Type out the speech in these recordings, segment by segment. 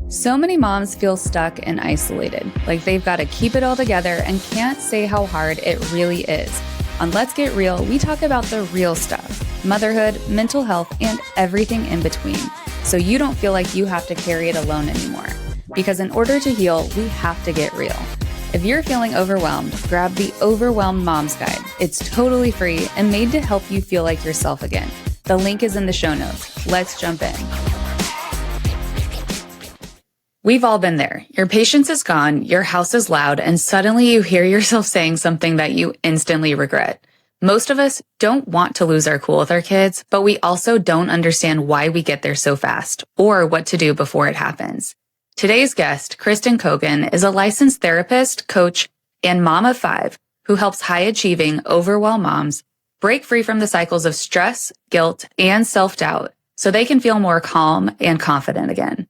So many moms feel stuck and isolated, like they've got to keep it all together and can't say how hard it really is. On Let's Get Real, we talk about the real stuff, motherhood, mental health, and everything in between, so you don't feel like you have to carry it alone anymore. Because in order to heal, we have to get real. If you're feeling overwhelmed, grab the Overwhelmed Moms Guide. It's totally free and made to help you feel like yourself again. The link is in the show notes. Let's jump in. We've all been there. Your patience is gone, your house is loud, and suddenly you hear yourself saying something that you instantly regret. Most of us don't want to lose our cool with our kids, but we also don't understand why we get there so fast or what to do before it happens. Today's guest, Kristin Cogan, is a licensed therapist, coach, and mom of 5 who helps high-achieving, overwhelmed moms break free from the cycles of stress, guilt, and self-doubt so they can feel more calm and confident again.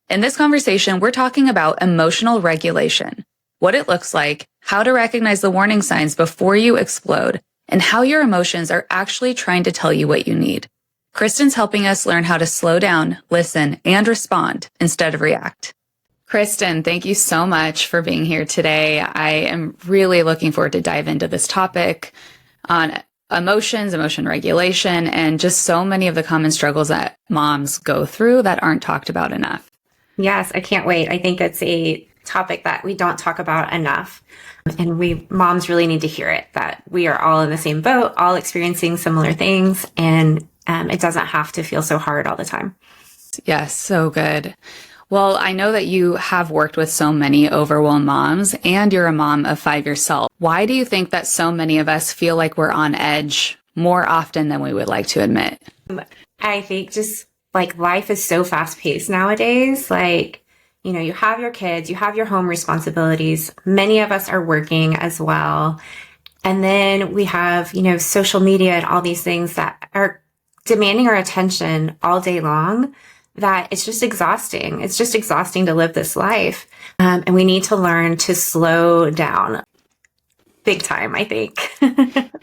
In this conversation, we're talking about emotional regulation, what it looks like, how to recognize the warning signs before you explode, and how your emotions are actually trying to tell you what you need. Kristin's helping us learn how to slow down, listen, and respond instead of react. Kristin, thank you so much for being here today. I am really looking forward to dive into this topic on emotions, emotion regulation, and just so many of the common struggles that moms go through that aren't talked about enough. Yes, I can't wait. I think it's a topic that we don't talk about enough. And we moms really need to hear it, that we are all in the same boat, all experiencing similar things. And it doesn't have to feel so hard all the time. Yes, so good. Well, I know that you have worked with so many overwhelmed moms and you're a mom of 5 yourself. Why do you think that so many of us feel like we're on edge more often than we would like to admit? I think just like life is so fast paced nowadays. Like, you know, you have your kids, you have your home responsibilities. Many of us are working as well. And then we have, you know, social media and all these things that are demanding our attention all day long, that it's just exhausting. It's just exhausting to live this life. And we need to learn to slow down big time, I think.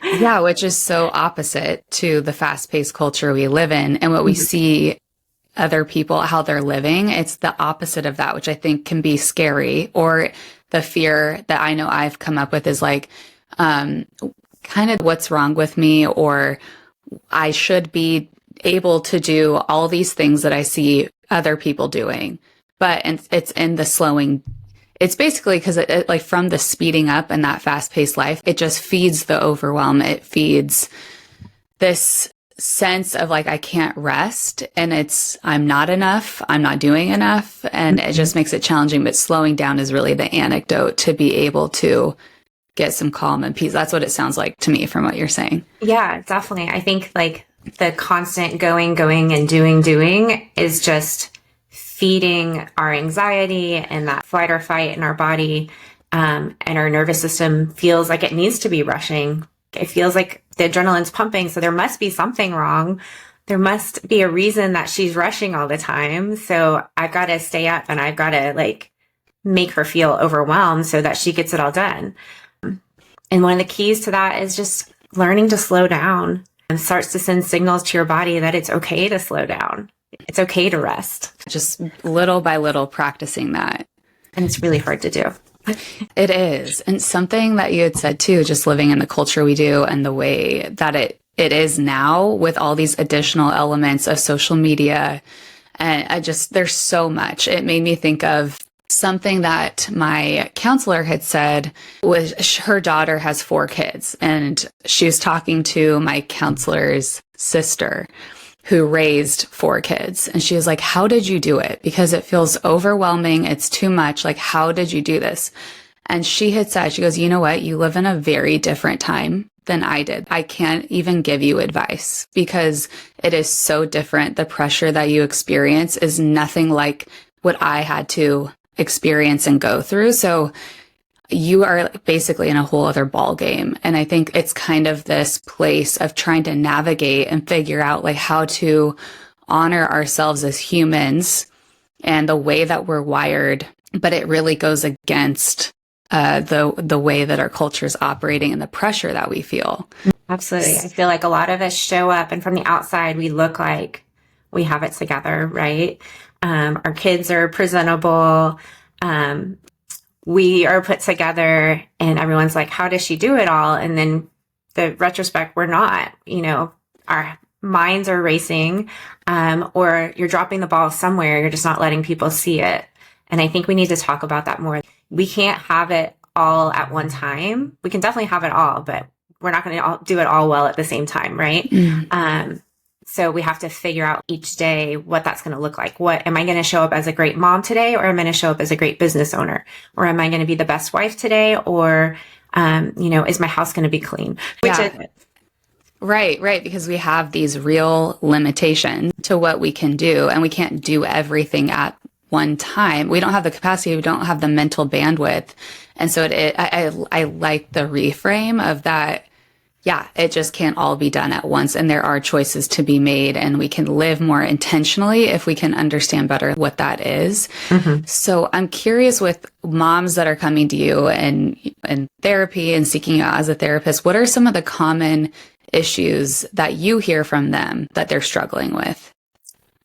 Yeah, which is so opposite to the fast-paced culture we live in and what we see other people, how they're living. It's the opposite of that, which I think can be scary. Or the fear that I know I've come up with is like, kind of what's wrong with me, or I should be able to do all these things that I see other people doing. But it's in the slowing. It's basically because it, like from the speeding up and that fast-paced life, it just feeds the overwhelm. It feeds this sense of like, I can't rest, and I'm not enough, I'm not doing enough, and it just makes it challenging. But slowing down is really the antidote to be able to get some calm and peace. That's what it sounds like to me from what you're saying. Yeah, definitely. I think like the constant going and doing is just feeding our anxiety and that flight or fight in our body. And our nervous system feels like it needs to be rushing. It feels like the adrenaline's pumping, so there must be something wrong. There must be a reason that she's rushing all the time. So I've got to stay up and I've got to like make her feel overwhelmed so that she gets it all done. And one of the keys to that is just learning to slow down, and starts to send signals to your body that it's okay to slow down. It's okay to rest. Just little by little practicing that. And it's really hard to do. It is. And something that you had said too, just living in the culture we do and the way that it is now with all these additional elements of social media. And there's so much. It made me think of something that my counselor had said. Was her daughter has 4 kids, and she was talking to my counselor's sister who raised 4 kids. And she was like, how did you do it? Because it feels overwhelming. It's too much. Like, how did you do this? And she had said, she goes, you know what? You live in a very different time than I did. I can't even give you advice because it is so different. The pressure that you experience is nothing like what I had to experience and go through. So you are basically in a whole other ball game. And I think it's kind of this place of trying to navigate and figure out like how to honor ourselves as humans and the way that we're wired. But it really goes against the way that our culture is operating and the pressure that we feel. Absolutely. I feel like a lot of us show up and from the outside, we look like we have it together, right? Our kids are presentable. We are put together, and everyone's like, how does she do it all? And then the retrospect, we're not, our minds are racing, or you're dropping the ball somewhere. You're just not letting people see it. And I think we need to talk about that more. We can't have it all at one time. We can definitely have it all, but we're not going to do it all well at the same time, right? So we have to figure out each day what that's going to look like. What am I going to show up as a great mom today, or am I going to show up as a great business owner, or am I going to be the best wife today, or is my house going to be clean? Right. Because we have these real limitations to what we can do, and we can't do everything at one time. We don't have the capacity. We don't have the mental bandwidth. And so I like the reframe of that. Yeah, it just can't all be done at once. And there are choices to be made, and we can live more intentionally if we can understand better what that is. So I'm curious, with moms that are coming to you and therapy and seeking you out as a therapist, what are some of the common issues that you hear from them that they're struggling with?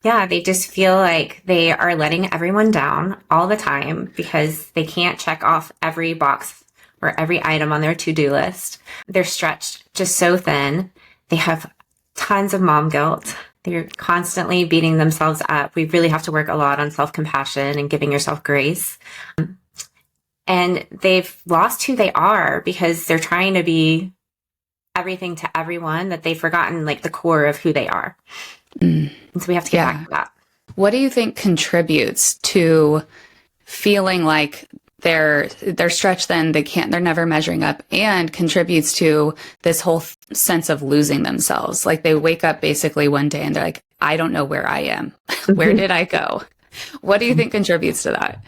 Yeah, they just feel like they are letting everyone down all the time because they can't check off every box or every item on their to-do list. They're stretched just so thin. They have tons of mom guilt. They're constantly beating themselves up. We really have to work a lot on self-compassion and giving yourself grace. And they've lost who they are because they're trying to be everything to everyone, that they've forgotten like the core of who they are. And so we have to get back to that. What do you think contributes to feeling like they're stretched thin, they're never measuring up, and contributes to this whole sense of losing themselves? Like they wake up basically one day and they're like, I don't know where I am. Where did I go? What do you think contributes to that?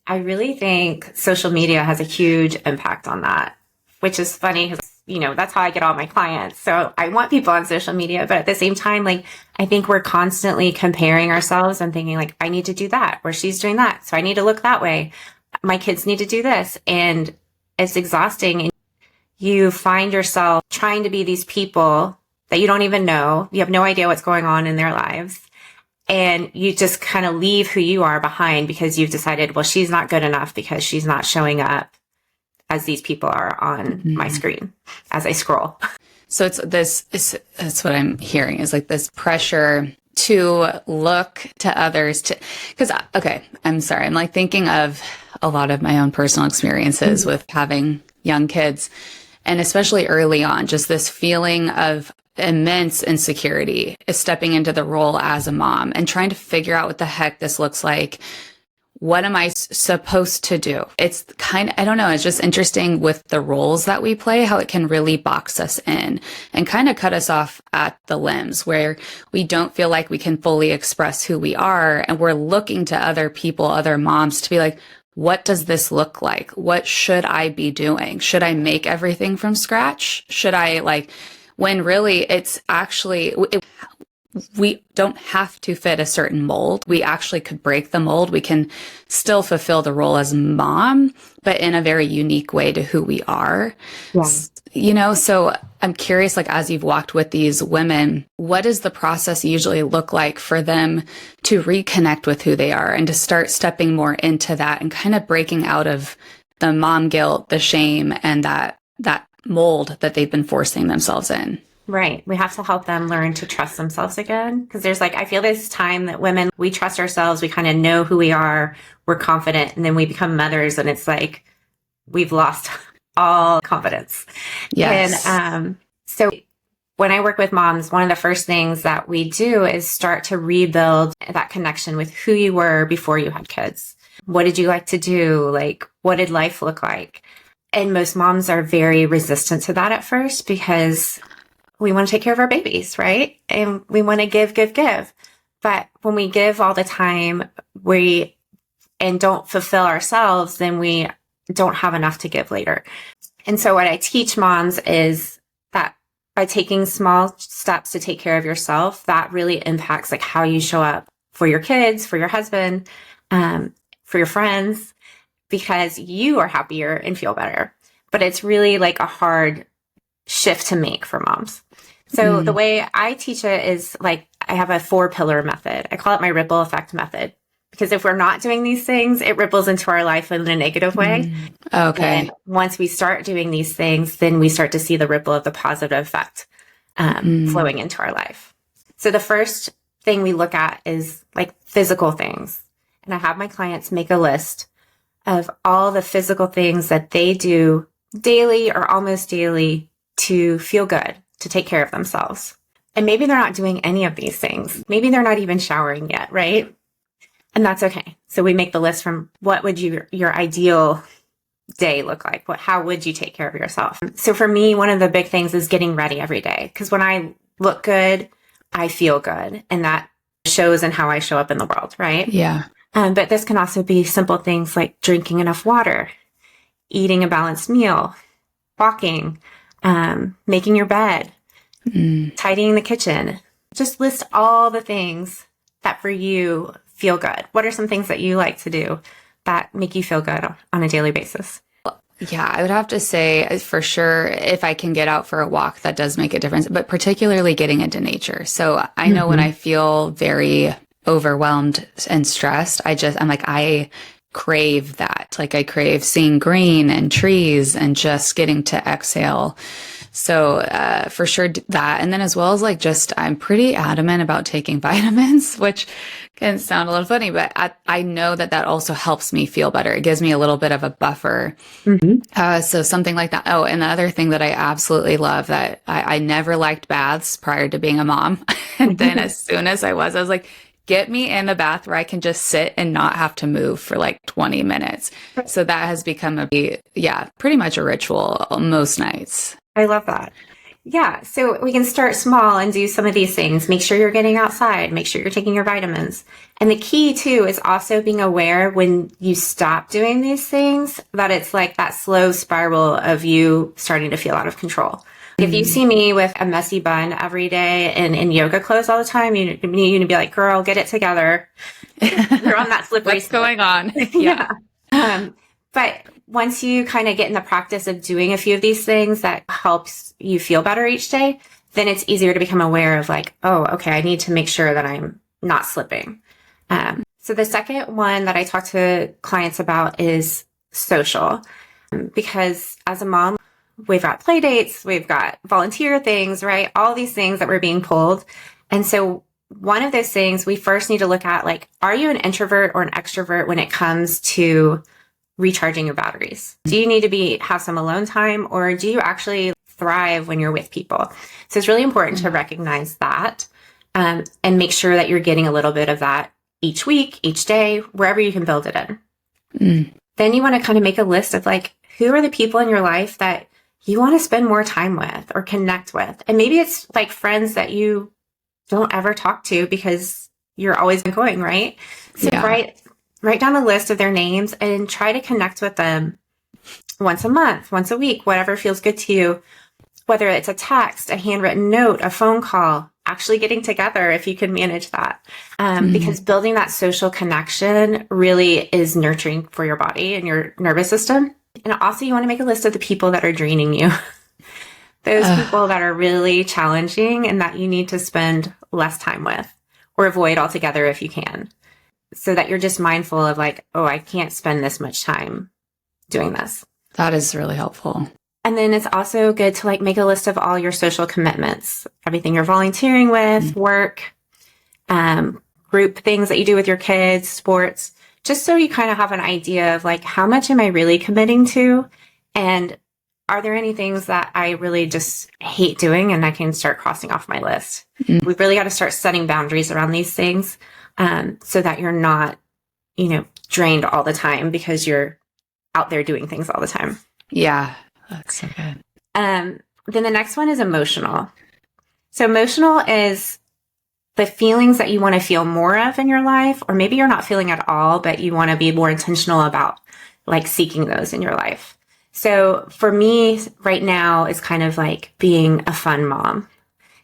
I really think social media has a huge impact on that, which is funny because, that's how I get all my clients. So I want people on social media, but at the same time, like, I think we're constantly comparing ourselves and thinking like, I need to do that, or she's doing that, so I need to look that way. My kids need to do this. And it's exhausting. And you find yourself trying to be these people that you don't even know. You have no idea what's going on in their lives. And you just kind of leave who you are behind because you've decided, well, she's not good enough because she's not showing up as these people are on my screen as I scroll. So that's what I'm hearing, is like this pressure to look to others I'm sorry. I'm like thinking of a lot of my own personal experiences with having young kids, and especially early on, just this feeling of immense insecurity is stepping into the role as a mom and trying to figure out what the heck this looks like. What am I supposed to do? It's I don't know. It's just interesting with the roles that we play, how it can really box us in and kind of cut us off at the limbs, where we don't feel like we can fully express who we are. And we're looking to other people, other moms, to be like, what does this look like? What should I be doing? Should I make everything from scratch? Should I when really it's actually, we don't have to fit a certain mold. We actually could break the mold. We can still fulfill the role as mom, but in a very unique way to who we are. Yeah. So I'm curious, as you've walked with these women, what does the process usually look like for them to reconnect with who they are and to start stepping more into that and kind of breaking out of the mom guilt, the shame, and that mold that they've been forcing themselves in? Right. We have to help them learn to trust themselves again. Because there's I feel this time that women, we trust ourselves. We kind of know who we are. We're confident. And then we become mothers and it's like, we've lost all confidence. Yes. And so when I work with moms, one of the first things that we do is start to rebuild that connection with who you were before you had kids. What did you like to do? What did life look like? And most moms are very resistant to that at first because we want to take care of our babies, right? And we want to give. But when we give all the time, and don't fulfill ourselves, then we don't have enough to give later. And so what I teach moms is that by taking small steps to take care of yourself, that really impacts how you show up for your kids, for your husband, for your friends, because you are happier and feel better. But it's really a hard shift to make for moms. So the way I teach it is I have a 4-pillar method. I call it my ripple effect method. Because if we're not doing these things, it ripples into our life in a negative way. Okay. And once we start doing these things, then we start to see the ripple of the positive effect flowing into our life. So the first thing we look at is like physical things. And I have my clients make a list of all the physical things that they do daily or almost daily to feel good, to take care of themselves. And maybe they're not doing any of these things. Maybe they're not even showering yet, right? And that's okay. So we make the list from what would your ideal day look like? How would you take care of yourself? So for me, one of the big things is getting ready every day. Because when I look good, I feel good. And that shows in how I show up in the world, right? Yeah. But this can also be simple things like drinking enough water, eating a balanced meal, walking, making your bed, tidying the kitchen. Just list all the things that for you feel good. What are some things that you like to do that make you feel good on a daily basis? Yeah, I would have to say for sure, if I can get out for a walk, that does make a difference, but particularly getting into nature. So I know when I feel very overwhelmed and stressed, I'm like, I crave that. Like I crave seeing green and trees and just getting to exhale. So for sure that. And then as well as like just, I'm pretty adamant about taking vitamins, which can sound a little funny, but I know that also helps me feel better. It gives me a little bit of a buffer. So something like that. Oh, and the other thing that I absolutely love that I never liked baths prior to being a mom. And then as soon as I was like, get me in a bath where I can just sit and not have to move for like 20 minutes. So that has become pretty much a ritual most nights. I love that. Yeah. So we can start small and do some of these things. Make sure you're getting outside. Make sure you're taking your vitamins. And the key too is also being aware when you stop doing these things that it's like that slow spiral of you starting to feel out of control. If you see me with a messy bun every day and in yoga clothes all the time, you're going to be like, girl, get it together. You're on that slippery What's going on? Yeah. But once you kind of get in the practice of doing a few of these things that helps you feel better each day, then it's easier to become aware of like, oh, okay, I need to make sure that I'm not slipping. So the second one that I talk to clients about is social. Because as a mom, we've got play dates, we've got volunteer things, right? All these things that we're being pulled. And so one of those things we first need to look at, like, are you an introvert or an extrovert when it comes to recharging your batteries? Do you need to have some alone time, or do you actually thrive when you're with people? So it's really important to recognize that and make sure that you're getting a little bit of that each week, each day, wherever you can build it in. Then you want to kind of make a list of like, who are the people in your life that you want to spend more time with or connect with? And maybe it's like friends that you don't ever talk to because you're always going, right? So write down a list of their names and try to connect with them once a month, once a week, whatever feels good to you, whether it's a text, a handwritten note, a phone call, actually getting together if you can manage that. Because building that social connection really is nurturing for your body and your nervous system. And also you want to make a list of the people that are draining you. Those people that are really challenging and that you need to spend less time with or avoid altogether if you can. So that you're just mindful of like, oh, I can't spend this much time doing this. That is really helpful. And then it's also good to like make a list of all your social commitments, everything you're volunteering with, work, group things that you do with your kids, sports, just so you kind of have an idea of like, how much am I really committing to? And are there any things that I really just hate doing and I can start crossing off my list? We've really got to start setting boundaries around these things so that you're not, drained all the time because you're out there doing things all the time. Yeah, that's so good. Then the next one is emotional. So emotional is the feelings that you want to feel more of in your life, or maybe you're not feeling at all, but you want to be more intentional about like seeking those in your life. So for me right now, it's kind of like being a fun mom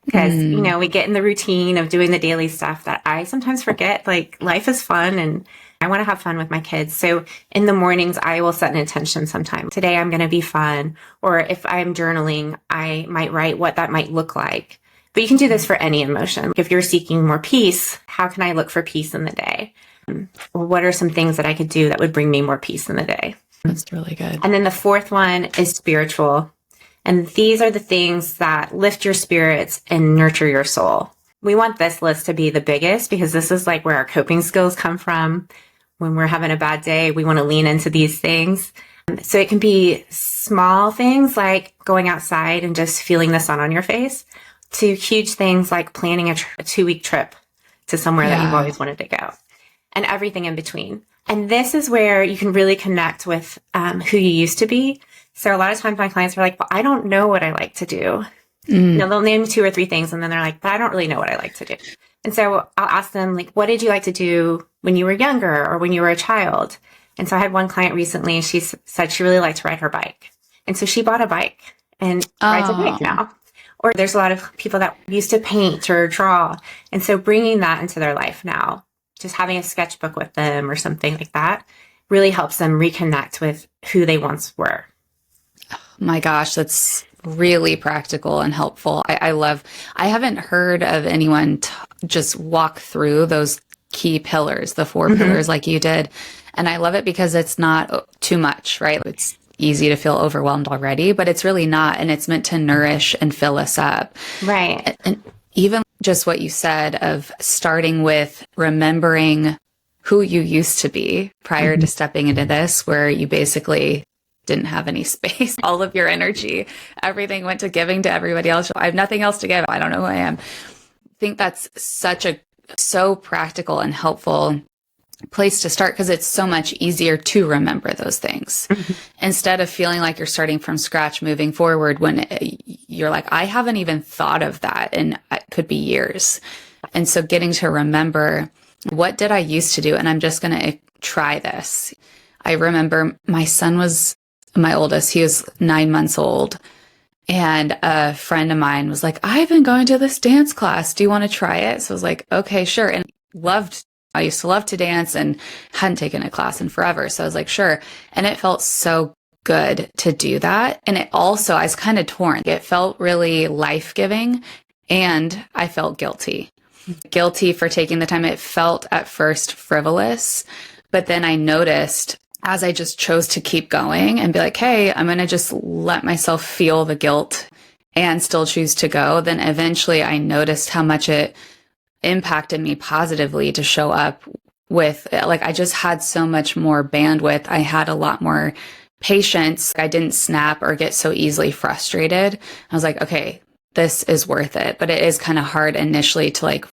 because, we get in the routine of doing the daily stuff that I sometimes forget, like life is fun and I want to have fun with my kids. So in the mornings, I will set an intention sometime. Today, I'm going to be fun. Or if I'm journaling, I might write what that might look like. But you can do this for any emotion. If you're seeking more peace, how can I look for peace in the day? What are some things that I could do that would bring me more peace in the day? That's really good. And then the fourth one is spiritual. And these are the things that lift your spirits and nurture your soul. We want this list to be the biggest because this is like where our coping skills come from. When we're having a bad day, we want to lean into these things. So it can be small things like going outside and just feeling the sun on your face, to huge things like planning a 2-week trip to somewhere that you've always wanted to go, and everything in between. And this is where you can really connect with who you used to be. So a lot of times my clients are like, well, I don't know what I like to do. They'll name 2 or 3 things and then they're like, but I don't really know what I like to do. And so I'll ask them, like, what did you like to do when you were younger or when you were a child? And so I had one client recently, she said she really liked to ride her bike. And so she bought a bike and rides a bike now. Or there's a lot of people that used to paint or draw. And so bringing that into their life now, just having a sketchbook with them or something like that, really helps them reconnect with who they once were. My gosh, that's really practical and helpful. I haven't heard of anyone just walk through those key pillars, the 4 pillars like you did. And I love it because it's not too much, right? It's easy to feel overwhelmed already, but it's really not. And it's meant to nourish and fill us up. Right. And even just what you said of starting with remembering who you used to be prior to stepping into this, where you basically didn't have any space, all of your energy, everything went to giving to everybody else. I have nothing else to give. I don't know who I am. I think that's so practical and helpful place to start, because it's so much easier to remember those things instead of feeling like you're starting from scratch moving forward when you're like, I haven't even thought of that, and it could be years. And so getting to remember, what did I used to do? And I'm just going to try this. I remember my son was my oldest. He was 9 months old. And a friend of mine was like, I've been going to this dance class. Do you want to try it? So I was like, okay, sure. And I used to love to dance and hadn't taken a class in forever. So I was like, sure. And it felt so good to do that. And it also, I was kind of torn. It felt really life-giving and I felt guilty for taking the time. It felt at first frivolous, but then I noticed as I just chose to keep going and be like, hey, I'm going to just let myself feel the guilt and still choose to go. Then eventually I noticed how much it impacted me positively to show up with, like, I just had so much more bandwidth. I had a lot more patience. I didn't snap or get so easily frustrated. I was like, okay, this is worth it. But it is kind of hard initially to like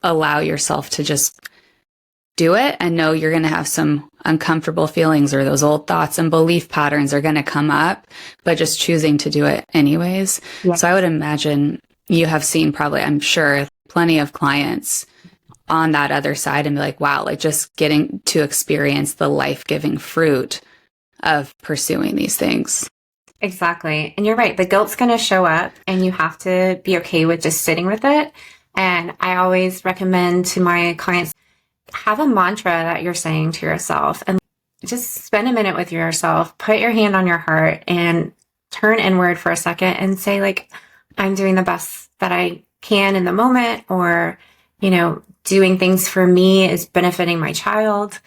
allow yourself to just do it and know you're going to have some uncomfortable feelings, or those old thoughts and belief patterns are going to come up, but just choosing to do it anyways. Yeah. So I would imagine you have seen probably, I'm sure, plenty of clients on that other side and be like, wow, like just getting to experience the life-giving fruit of pursuing these things. Exactly. And you're right. The guilt's going to show up and you have to be okay with just sitting with it. And I always recommend to my clients, have a mantra that you're saying to yourself and just spend a minute with yourself, put your hand on your heart and turn inward for a second and say, like, I'm doing the best that I can in the moment, or, you know, doing things for me is benefiting my child.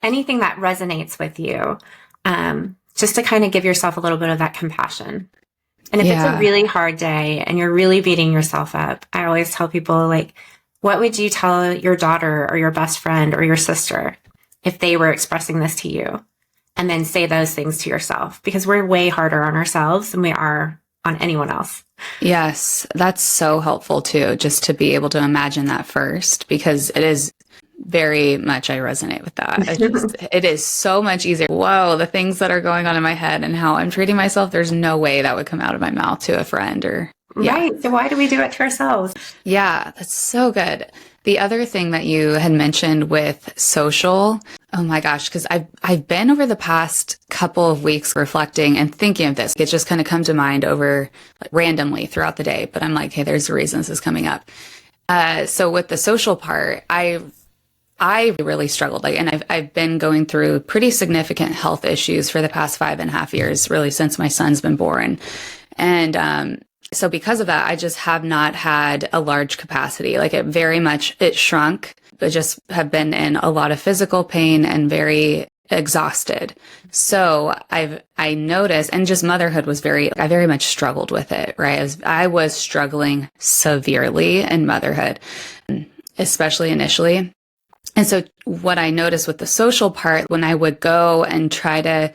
Anything that resonates with you, just to kind of give yourself a little bit of that compassion. And if it's a really hard day and you're really beating yourself up, I always tell people, like, what would you tell your daughter or your best friend or your sister if they were expressing this to you? And then say those things to yourself, because we're way harder on ourselves than we are on anyone else. Yes, that's so helpful too, just to be able to imagine that first, because it is very much, I resonate with that. It is so much easier. Whoa, the things that are going on in my head and how I'm treating myself, there's no way that would come out of my mouth to a friend or. Yeah. Right. So why do we do it to ourselves? Yeah, that's so good. The other thing that you had mentioned with social, oh my gosh, because I've been over the past couple of weeks reflecting and thinking of this. It just kind of come to mind over like, randomly throughout the day. But I'm like, hey, there's a reason this is coming up. So with the social part, I really struggled. And I've been going through pretty significant health issues for the past 5.5 years, really since my son's been born. And so because of that, I just have not had a large capacity. Like it shrunk just have been in a lot of physical pain and very exhausted. So I noticed, and just motherhood was I very much struggled with it, right? I was struggling severely in motherhood, especially initially. And so what I noticed with the social part, when I would go and try to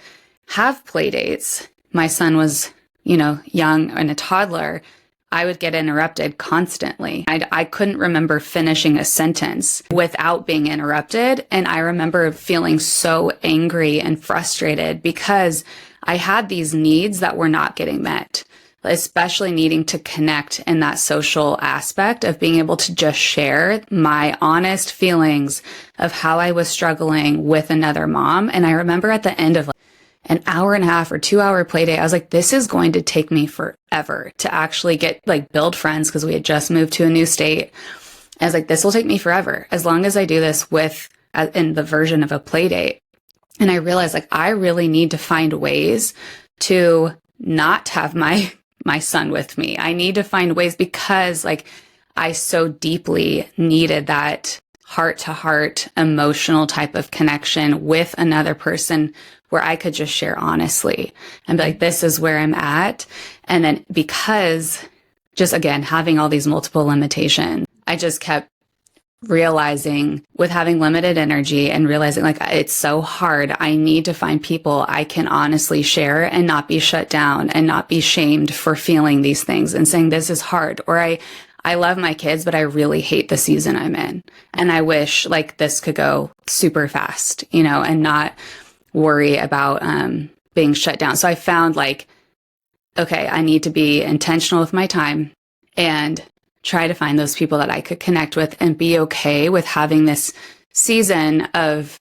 have play dates, my son was, young and a toddler, I would get interrupted constantly. I couldn't remember finishing a sentence without being interrupted. And I remember feeling so angry and frustrated because I had these needs that were not getting met, especially needing to connect in that social aspect of being able to just share my honest feelings of how I was struggling with another mom. And I remember at the end of an hour and a half or 2 hour play day, I was like, this is going to take me forever to actually build friends, because we had just moved to a new state. I was like, this will take me forever as long as I do this in the version of a play date. And I realized I really need to find ways to not have my son with me. I need to find ways, because I so deeply needed that heart to heart emotional type of connection with another person where I could just share honestly and be like, this is where I'm at. And then because just again, having all these multiple limitations, I just kept realizing with having limited energy and realizing it's so hard. I need to find people I can honestly share and not be shut down and not be shamed for feeling these things and saying this is hard, or I love my kids, but I really hate the season I'm in. And I wish this could go super fast, and not worry about being shut down. So I found okay, I need to be intentional with my time and try to find those people that I could connect with and be okay with having this season of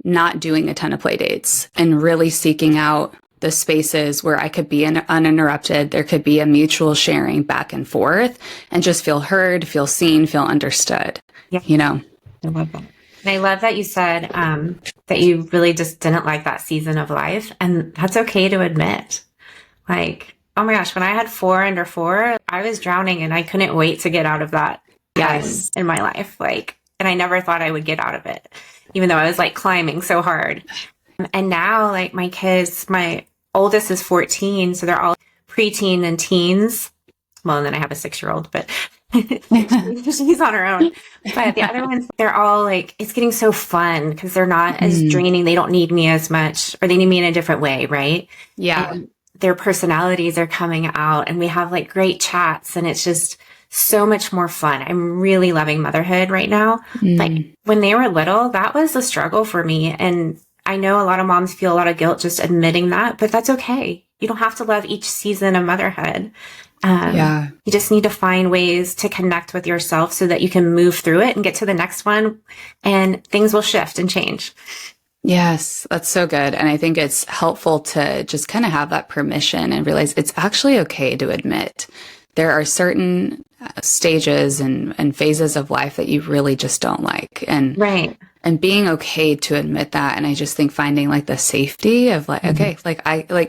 not doing a ton of play dates and really seeking out the spaces where I could be uninterrupted. There could be a mutual sharing back and forth and just feel heard, feel seen, feel understood. Yeah. I love that. And I love that you said that you really just didn't like that season of life. And that's okay to admit. Oh my gosh, when I had 4 under 4, I was drowning and I couldn't wait to get out of that in my life. And I never thought I would get out of it, even though I was climbing so hard. And now my kids, my oldest is 14, so they're all preteen and teens. Well, and then I have a 6-year-old, but she's on her own. But the other ones, they're all it's getting so fun because they're not as draining. They don't need me as much, or they need me in a different way, right? Yeah. And their personalities are coming out and we have great chats, and it's just so much more fun. I'm really loving motherhood right now. When they were little, that was a struggle for me. And I know a lot of moms feel a lot of guilt just admitting that, but that's okay. You don't have to love each season of motherhood. You just need to find ways to connect with yourself so that you can move through it and get to the next one, and things will shift and change. Yes, that's so good. And I think it's helpful to just kind of have that permission and realize it's actually okay to admit there are certain stages and phases of life that you really just don't like. And right. And being okay to admit that. And I just think finding the safety of okay,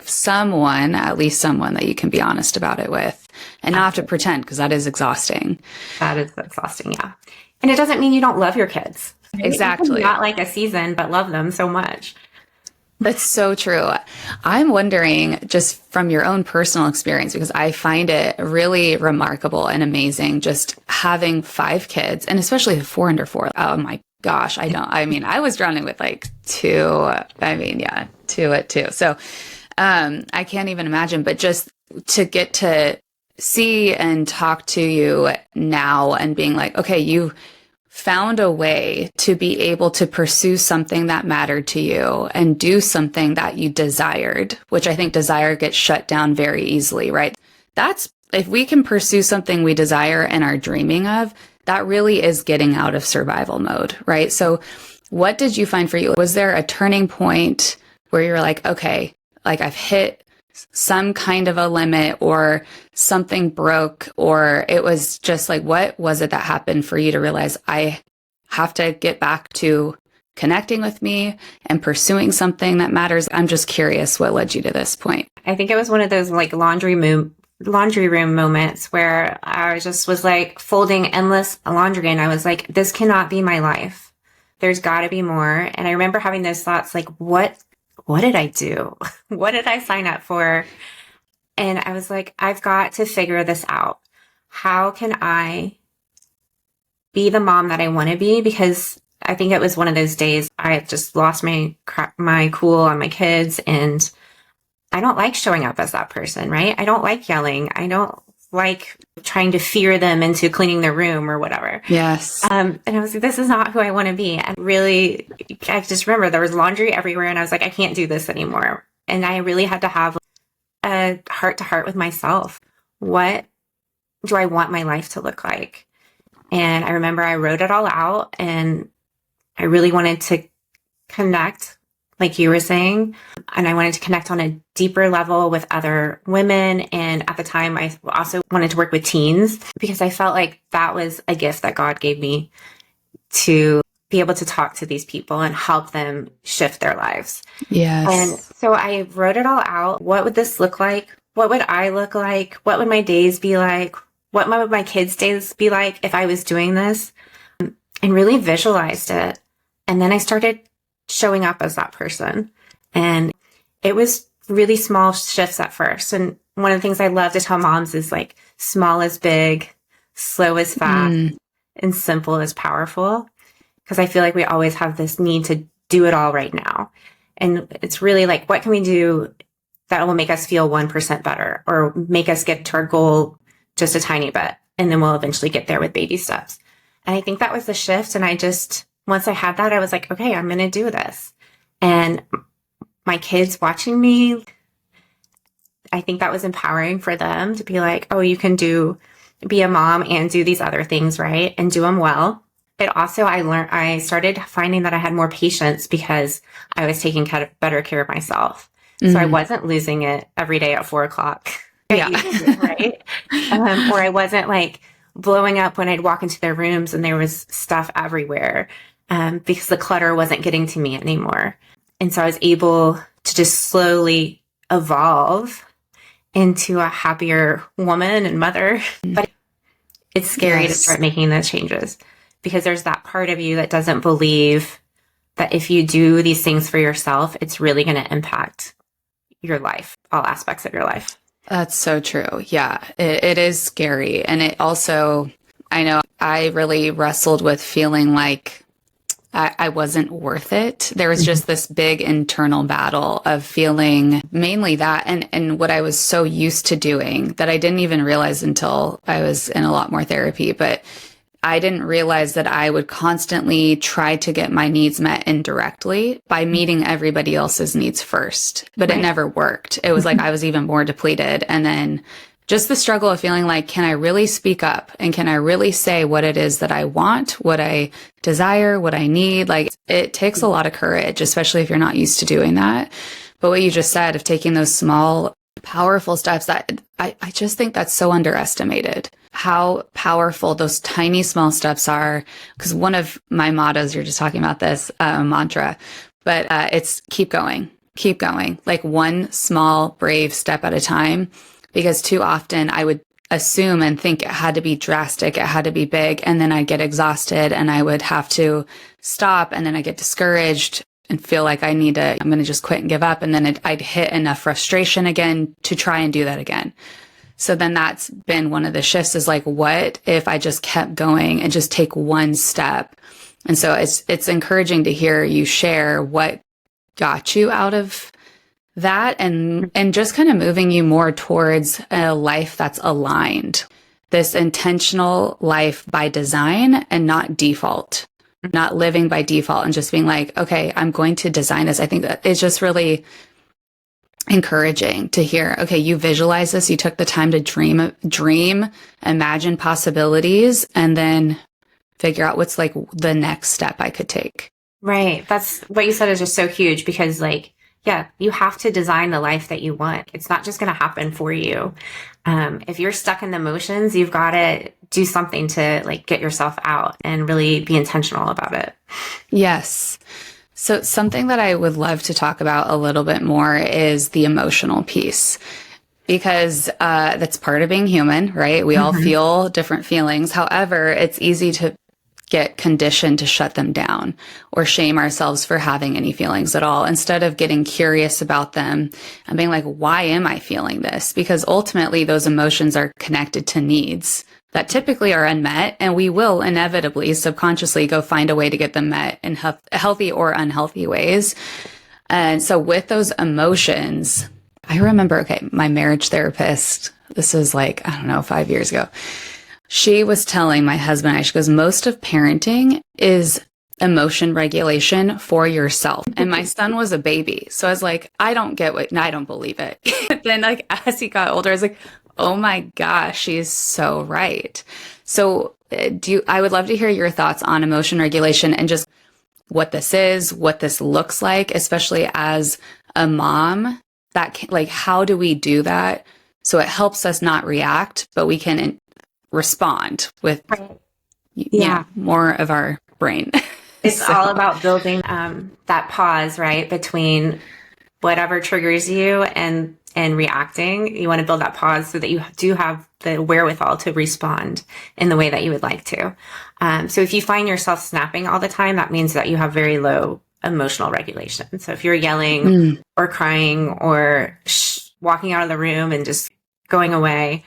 someone, at least someone that you can be honest about it with and not have to pretend, because that is exhausting. That is exhausting. Yeah. And it doesn't mean you don't love your kids. Exactly. Not like a season, but love them so much. That's so true. I'm wondering, just from your own personal experience, because I find it really remarkable and amazing just having 5 kids, and especially the 4 under 4. Oh my gosh. I was drowning with 2. 2 at 2. So I can't even imagine, but just to get to see and talk to you now and being okay, you found a way to be able to pursue something that mattered to you and do something that you desired, which I think desire gets shut down very easily, right? That's, if we can pursue something we desire and are dreaming of, that really is getting out of survival mode, right? So what did you find for you? Was there a turning point where you're okay, I've hit some kind of a limit, or something broke, or it was just what was it that happened for you to realize I have to get back to connecting with me and pursuing something that matters? I'm just curious what led you to this point. I think it was one of those laundry laundry room moments where I just was like folding endless laundry, and I was like, this cannot be my life. There's got to be more. And I remember having those thoughts like, what did I do? What did I sign up for? And I was like, I've got to figure this out. How can I be the mom that I want to be? Because I think it was one of those days I just lost my cool on my kids, and I don't like showing up as that person, right? I don't like yelling. I don't like trying to fear them into cleaning their room or whatever. Yes. And I was like, this is not who I want to be. And really, I just remember there was laundry everywhere, and I was like, I can't do this anymore. And I really had to have a heart to heart with myself. What do I want my life to look like? And I remember I wrote it all out, and I really wanted to connect, like you were saying, and I wanted to connect on a deeper level with other women. And at the time, I also wanted to work with teens because I felt like that was a gift that God gave me to be able to talk to these people and help them shift their lives. Yes. And so I wrote it all out. What would this look like? What would I look like? What would my days be like? What would my kids' days be like if I was doing this? And really visualized it. And then I started showing up as that person. And it was really small shifts at first. And one of the things I love to tell moms is like, small is big, slow is fast, and simple is powerful. Because I feel like we always have this need to do it all right now. And it's really like, what can we do that will make us feel 1% better or make us get to our goal just a tiny bit? And then we'll eventually get there with baby steps. And I think that was the shift. And once I had that, I was like, okay, I'm going to do this. And my kids watching me, I think that was empowering for them to be like, oh, you can be a mom and do these other things, right? And do them well. It also, I started finding that I had more patience because I was taking better care of myself. So I wasn't losing it every day at 4:00. Yeah. Right. Or I wasn't like blowing up when I'd walk into their rooms and there was stuff everywhere. Because the clutter wasn't getting to me anymore. And so I was able to just slowly evolve into a happier woman and mother. But it's scary to start making those changes because there's that part of you that doesn't believe that if you do these things for yourself, it's really going to impact your life, all aspects of your life. That's so true. Yeah, it is scary. And it also, I know I really wrestled with feeling like I wasn't worth it. There was just this big internal battle of feeling mainly that and what I was so used to doing that I didn't even realize until I was in a lot more therapy. But I didn't realize that I would constantly try to get my needs met indirectly by meeting everybody else's needs first. But it never worked. It was like I was even more depleted. And then just the struggle of feeling like, can I really speak up? And can I really say what it is that I want, what I desire, what I need? Like, it takes a lot of courage, especially if you're not used to doing that. But what you just said of taking those small, powerful steps, that I just think that's so underestimated. How powerful those tiny, small steps are. Because one of my mottos, you're just talking about this mantra, but it's keep going, like one small, brave step at a time. Because too often I would assume and think it had to be drastic, it had to be big, and then I'd get exhausted and I would have to stop, and then I get discouraged and feel like I'm going to just quit and give up, and then I'd hit enough frustration again to try and do that again. So then that's been one of the shifts is like, what if I just kept going and just take one step? And so it's encouraging to hear you share what got you out of that and just kind of moving you more towards a life that's aligned, this intentional life by design and not default, not living by default and just being like, okay, I'm going to design this. I think that it's just really encouraging to hear, okay, you visualize this, you took the time to dream, imagine possibilities, and then figure out what's like the next step I could take. Right. That's what you said is just so huge because like, yeah, you have to design the life that you want. It's not just going to happen for you. If you're stuck in the motions, you've got to do something to like get yourself out and really be intentional about it. Yes. So something that I would love to talk about a little bit more is the emotional piece. because that's part of being human, right? We all feel different feelings. However, it's easy to get conditioned to shut them down or shame ourselves for having any feelings at all, instead of getting curious about them and being like, why am I feeling this? Because ultimately those emotions are connected to needs that typically are unmet, and we will inevitably subconsciously go find a way to get them met in healthy or unhealthy ways. And so with those emotions, I remember, okay, my marriage therapist, this is like, I don't know, 5 years ago. She was telling my husband, she goes, most of parenting is emotion regulation for yourself. And my son was a baby. So I was like, I don't get what, and I don't believe it. Then like, as he got older, I was like, oh my gosh, she's so right. So I would love to hear your thoughts on emotion regulation and just what this is, what this looks like, especially as a mom, like, how do we do that? So it helps us not react, but we can respond with more of our brain. It's all about building that pause, right, between whatever triggers you and reacting. You want to build that pause so that you do have the wherewithal to respond in the way that you would like to. So if you find yourself snapping all the time, that means that you have very low emotional regulation. So if you're yelling or crying or walking out of the room and just going away,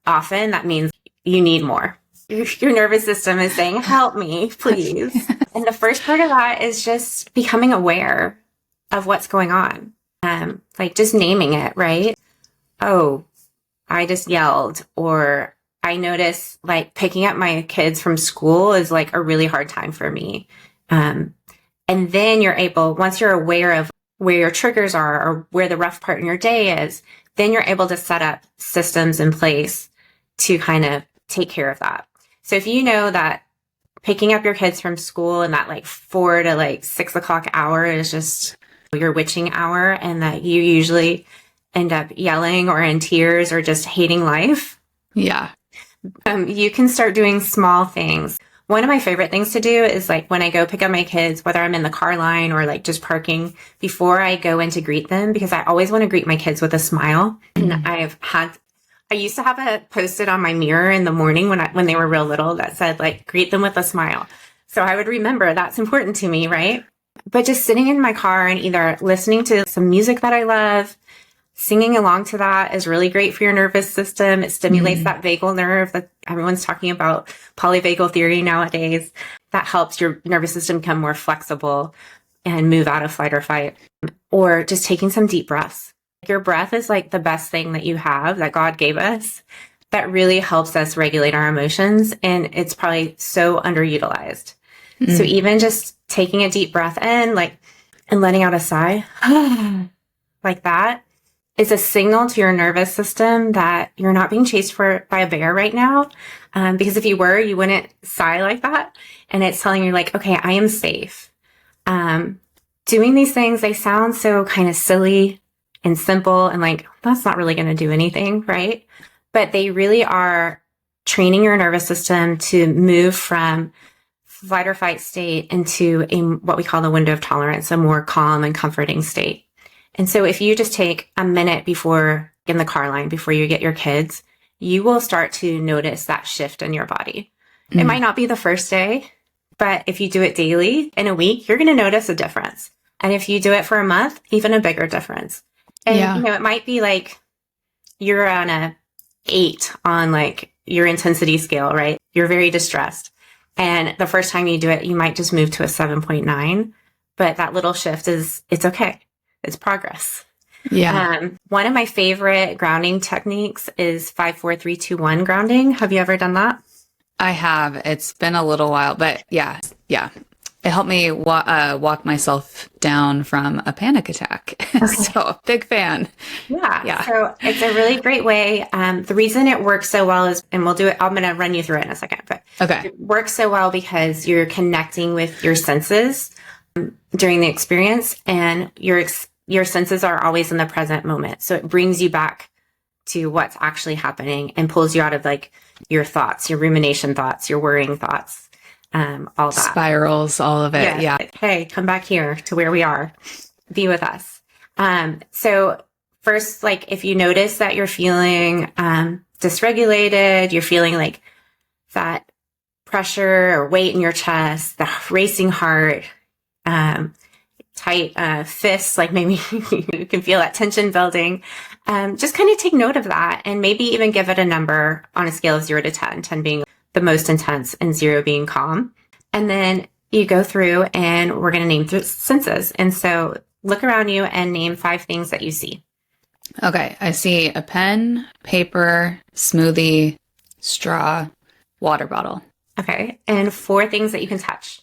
often that means you need more. Your nervous system is saying, help me, please. And the first part of that is just becoming aware of what's going on. Like just naming it, right? Oh, I just yelled, or I notice like picking up my kids from school is like a really hard time for me. And then you're able, once you're aware of where your triggers are or where the rough part in your day is, then you're able to set up systems in place to kind of take care of that. So if you know that picking up your kids from school and that like 4 to like 6 o'clock hour is just your witching hour, and that you usually end up yelling or in tears or just hating life. Yeah. You can start doing small things. One of my favorite things to do is like when I go pick up my kids, whether I'm in the car line or like just parking, before I go in to greet them, because I always want to greet my kids with a smile. And I used to have it posted on my mirror in the morning when they were real little that said like, greet them with a smile. So I would remember that's important to me, right? But just sitting in my car and either listening to some music that I love, singing along to that is really great for your nervous system. It stimulates that vagal nerve that everyone's talking about, polyvagal theory nowadays. That helps your nervous system become more flexible and move out of flight or fight. Or just taking some deep breaths. Your breath is like the best thing that you have, that God gave us, that really helps us regulate our emotions. And it's probably so underutilized. So even just taking a deep breath in, like, and letting out a sigh, like that, is a signal to your nervous system that you're not being chased by a bear right now. Because if you were, you wouldn't sigh like that. And it's telling you like, okay, I am safe. Doing these things, they sound so kind of silly and simple and like, that's not really going to do anything, right? But they really are training your nervous system to move from fight or flight state into what we call the window of tolerance, a more calm and comforting state. And so if you just take a minute before in the car line, before you get your kids, you will start to notice that shift in your body. It might not be the first day, but if you do it daily in a week, you're going to notice a difference. And if you do it for a month, even a bigger difference. And, you know, it might be like you're on a 8 on like your intensity scale, right? You're very distressed. And the first time you do it, you might just move to a 7.9, but that little shift it's okay. It's progress. Yeah. One of my favorite grounding techniques is 5-4-3-2-1 grounding. Have you ever done that? I have. It's been a little while, but yeah. It helped me walk myself down from a panic attack. Okay. So big fan. Yeah. So it's a really great way. The reason it works so well is, and we'll do it, I'm going to run you through it in a second, but okay. It works so well because you're connecting with your senses during the experience, and your senses are always in the present moment. So it brings you back to what's actually happening and pulls you out of like your thoughts, your rumination thoughts, your worrying thoughts. All that. Spirals, all of it. Yeah. Hey, come back here to where we are. Be with us. So First, like if you notice that you're feeling dysregulated, you're feeling like that pressure or weight in your chest, the racing heart, tight fists, like maybe you can feel that tension building. Just kind of take note of that and maybe even give it a number on a scale of 0 to 10, 10 being the most intense and 0 being calm. And then you go through and we're going to name through senses. And so look around you and name 5 things that you see. Okay. I see a pen, paper, smoothie, straw, water bottle. Okay. And 4 things that you can touch.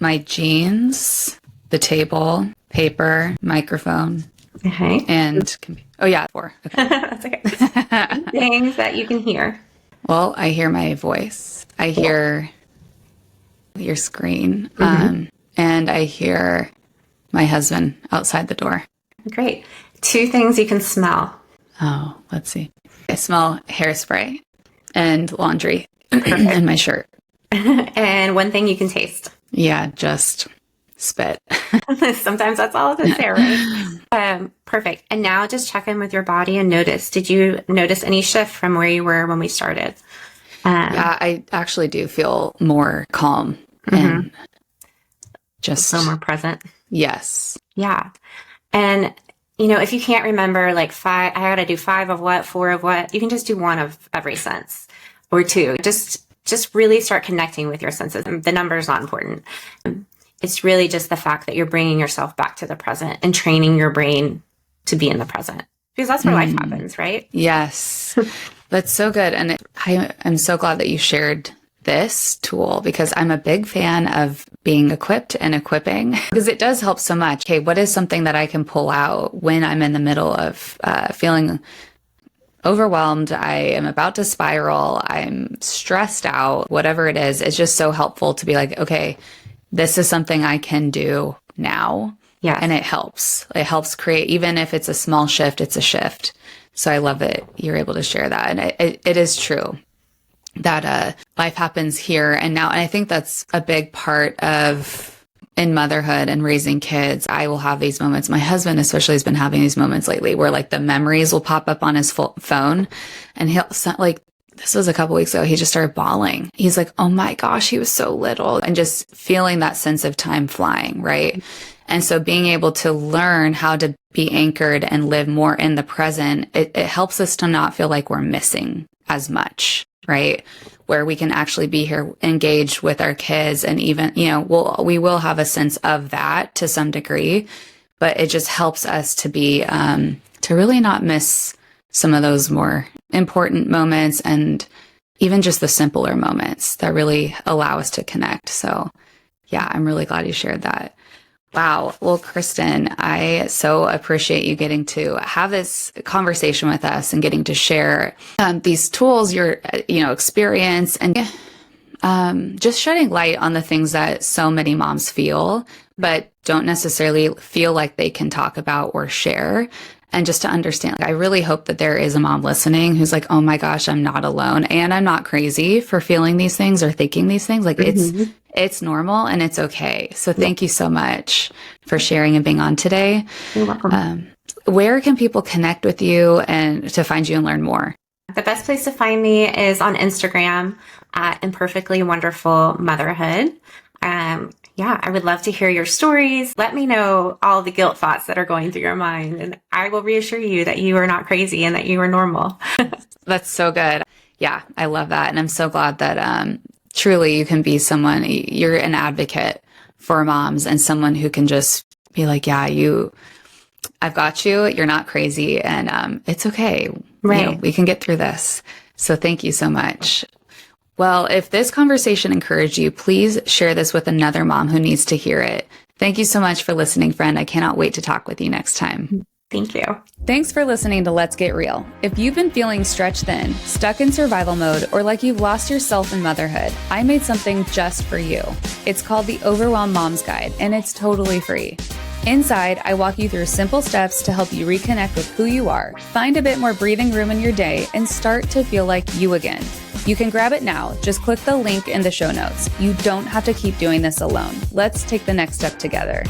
My jeans, the table, paper, microphone, Okay. and oh yeah, 4. Okay. That's okay. Things that you can hear. Well, I hear my voice. I hear your screen. And I hear my husband outside the door. Great. 2 things you can smell. Oh, let's see. I smell hairspray and laundry in my shirt. And 1 thing you can taste. Yeah, just spit. Sometimes that's all that's there, right? Perfect. And now just check in with your body and notice. Did you notice any shift from where you were when we started? Yeah, I actually do feel more calm and just so more present. Yes. Yeah. And if you can't remember like 5, I got to do 5 of what, 4 of what, you can just do 1 of every sense or 2. Just really start connecting with your senses. The number is not important. It's really just the fact that you're bringing yourself back to the present and training your brain to be in the present because that's where life happens, right? Yes. That's so good. And I'm so glad that you shared this tool because I'm a big fan of being equipped and equipping because it does help so much. Okay, what is something that I can pull out when I'm in the middle of feeling overwhelmed? I am about to spiral. I'm stressed out, whatever it is. It's just so helpful to be like, okay, this is something I can do now. Yeah. And it helps. It helps create, even if it's a small shift, it's a shift. So I love that you're able to share that. And it is true that life happens here and now. And I think that's a big part of in motherhood and raising kids. I will have these moments. My husband especially has been having these moments lately where like the memories will pop up on his phone and he'll like, this was a couple weeks ago. He just started bawling. He's like, oh my gosh, he was so little, and just feeling that sense of time flying. Right. And so being able to learn how to be anchored and live more in the present, it helps us to not feel like we're missing as much. Right. Where we can actually be here engaged with our kids. And even, we will have a sense of that to some degree, but it just helps us to be, to really not miss some of those more important moments and even just the simpler moments that really allow us to connect. So yeah, I'm really glad you shared that. Wow. Well, Kristin, I so appreciate you getting to have this conversation with us and getting to share these tools, your, experience, and just shedding light on the things that so many moms feel, but don't necessarily feel like they can talk about or share. And just to understand, I really hope that there is a mom listening who's like, oh my gosh, I'm not alone. And I'm not crazy for feeling these things or thinking these things. Like it's normal and it's okay. So thank you so much for sharing and being on today. You're welcome. Where can people connect with you and to find you and learn more? The best place to find me is on Instagram at Imperfectly Wonderful Motherhood. I would love to hear your stories. Let me know all the guilt thoughts that are going through your mind, and I will reassure you that you are not crazy and that you are normal. That's so good. Yeah, I love that. And I'm so glad that truly you can be someone, you're an advocate for moms and someone who can just be like, yeah, I've got you. You're not crazy and it's okay. Right. We can get through this. So thank you so much. Well, if this conversation encouraged you, please share this with another mom who needs to hear it. Thank you so much for listening, friend. I cannot wait to talk with you next time. Thank you. Thanks for listening to Let's Get Real. If you've been feeling stretched thin, stuck in survival mode, or like you've lost yourself in motherhood, I made something just for you. It's called the Overwhelmed Mom's Guide, and it's totally free. Inside, I walk you through simple steps to help you reconnect with who you are, find a bit more breathing room in your day, and start to feel like you again. You can grab it now. Just click the link in the show notes. You don't have to keep doing this alone. Let's take the next step together.